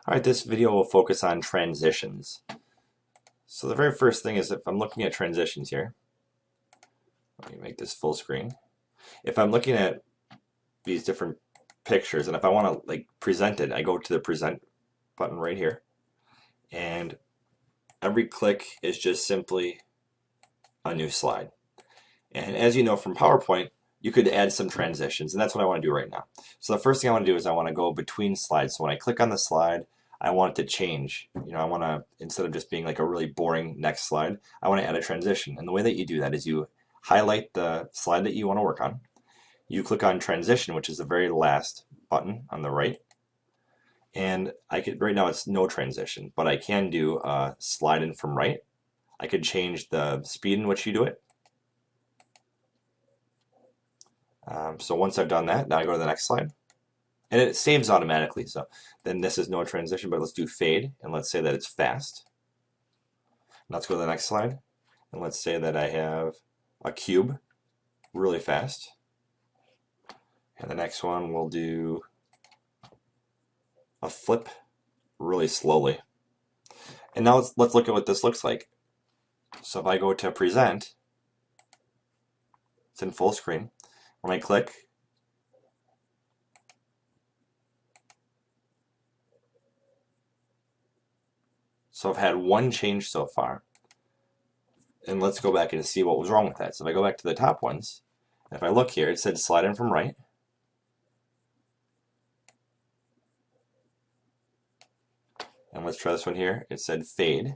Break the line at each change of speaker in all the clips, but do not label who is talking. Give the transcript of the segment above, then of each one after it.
Alright, this video will focus on transitions. So the very first thing is if I'm looking at transitions here, let me make this full screen. If I'm looking at these different pictures and if I want to present it, I go to the present button right here, and every click is just simply a new slide. And as you know from PowerPoint, you could add some transitions, and that's what I want to do right now. So the first thing I want to do is I want to go between slides. So when I click on the slide, I want it to change. I want to, instead of just being like a really boring next slide, I want to add a transition. And the way that you do that is you highlight the slide that you want to work on. You click on transition, which is the very last button on the right. And right now it's no transition, but I can do a slide in from right. I could change the speed in which you do it. So once I've done that, now I go to the next slide. And it saves automatically, so then this is no transition, but let's do fade, and let's say that it's fast. Let's go to the next slide, and let's say that I have a cube really fast. And the next one we'll do a flip really slowly. And now let's look at what this looks like. So if I go to present, it's in full screen. When I click, so I've had one change so far. And let's go back and see what was wrong with that. So if I go back to the top ones, and if I look here, it said slide in from right. And let's try this one here. It said fade.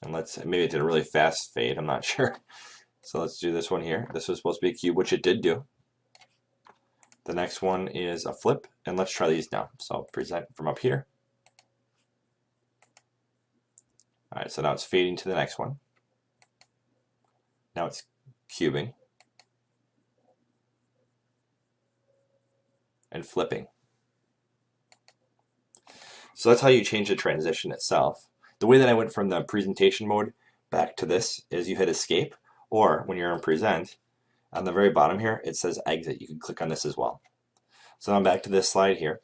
And maybe it did a really fast fade, I'm not sure. So let's do this one here. This was supposed to be a cube, which it did do. The next one is a flip, and let's try these now. So I'll present from up here. All right, so now it's fading to the next one. Now it's cubing and flipping. So that's how you change the transition itself. The way that I went from the presentation mode back to this is you hit escape, or when you're in present, on the very bottom here, it says exit. You can click on this as well. So now I'm back to this slide here.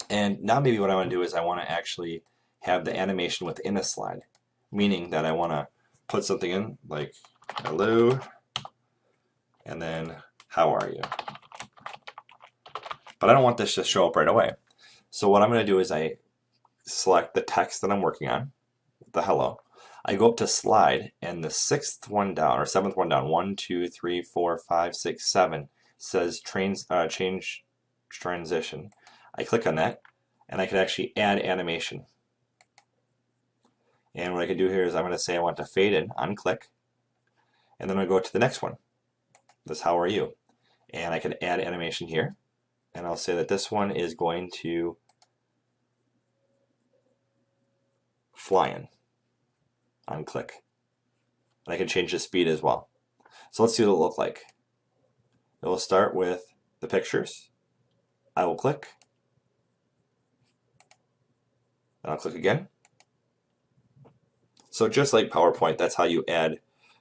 And now maybe what I want to do is I want to actually have the animation within a slide, meaning that I want to put something in like hello, and then how are you? But I don't want this to show up right away. So what I'm going to do is I select the text that I'm working on, the hello. I go up to slide, and the sixth one down, or seventh one down, 1, 2, 3, 4, 5, 6, 7, says change transition. I click on that, and I can actually add animation. And what I can do here is I'm going to say I want to fade in, unclick, and then I go to the next one. This how are you? And I can add animation here, and I'll say that this one is going to flying. Unclick. And I can change the speed as well. So let's see what it'll look like. It will start with the pictures. I will click. And I'll click again. So just like PowerPoint, that's how you add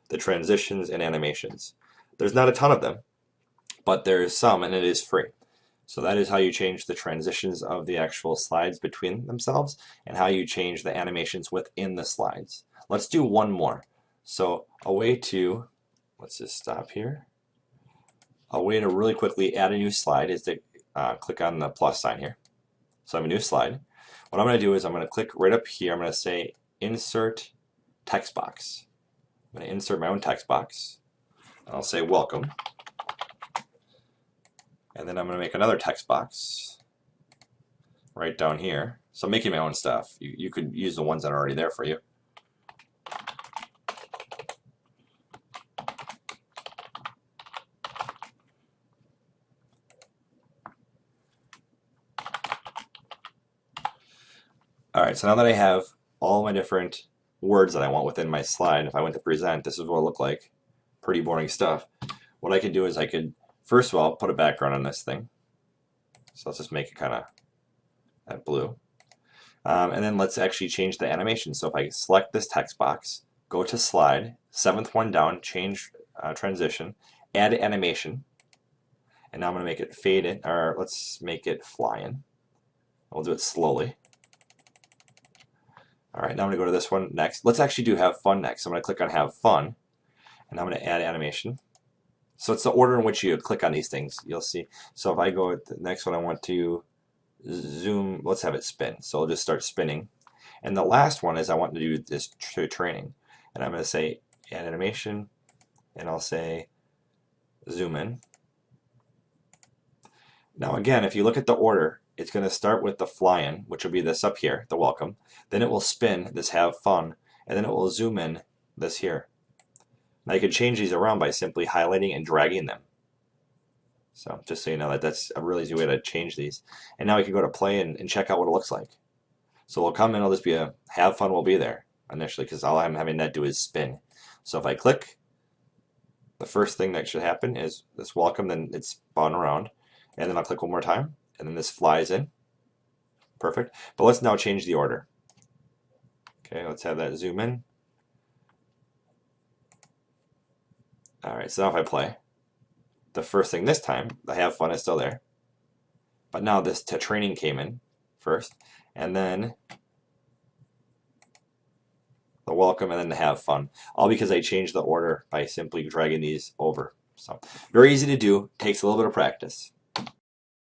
the transitions and animations. There's not a ton of them, but there's some, and it is free. So that is how you change the transitions of the actual slides between themselves, and how you change the animations within the slides. Let's do one more. So a way to, let's just stop here. A way to really quickly add a new slide is to click on the plus sign here. So I have a new slide. What I'm going to do is I'm going to click right up here. I'm going to say insert text box. I'm going to insert my own text box. And I'll say welcome. And then I'm going to make another text box right down here. So I'm making my own stuff. You could use the ones that are already there for you. All right, so now that I have all my different words that I want within my slide, if I went to present, this is what it looked like. Pretty boring stuff. What I could do is I could, first of all, put a background on this thing. So let's just make it kind of that blue. And then let's actually change the animation. So if I select this text box, go to slide, seventh one down, change transition, add animation. And now I'm going to make it fade in, or let's make it fly in. We'll do it slowly. All right, now I'm going to go to this one next. Let's actually do have fun next. So I'm going to click on have fun, and I'm going to add animation. So it's the order in which you click on these things. You'll see. So if I go with the next one, I want to zoom. Let's have it spin. So I'll just start spinning. And the last one is I want to do this training. And I'm going to say add animation, and I'll say zoom in. Now again, if you look at the order, it's going to start with the fly-in, which will be this up here, the welcome. Then it will spin this have fun, and then it will zoom in this here. Now you can change these around by simply highlighting and dragging them. So just so you know that that's a really easy way to change these. And now we can go to play and check out what it looks like. So we'll come in, it'll just be a have fun will be there initially because all I'm having that do is spin. So if I click, the first thing that should happen is this welcome, then it's spun around. And then I'll click one more time, and then this flies in. Perfect. But let's now change the order. Okay, let's have that zoom in. All right, so now if I play, the first thing this time, the have fun is still there. But now this training came in first, and then the welcome, and then the have fun. All because I changed the order by simply dragging these over. So very easy to do, takes a little bit of practice.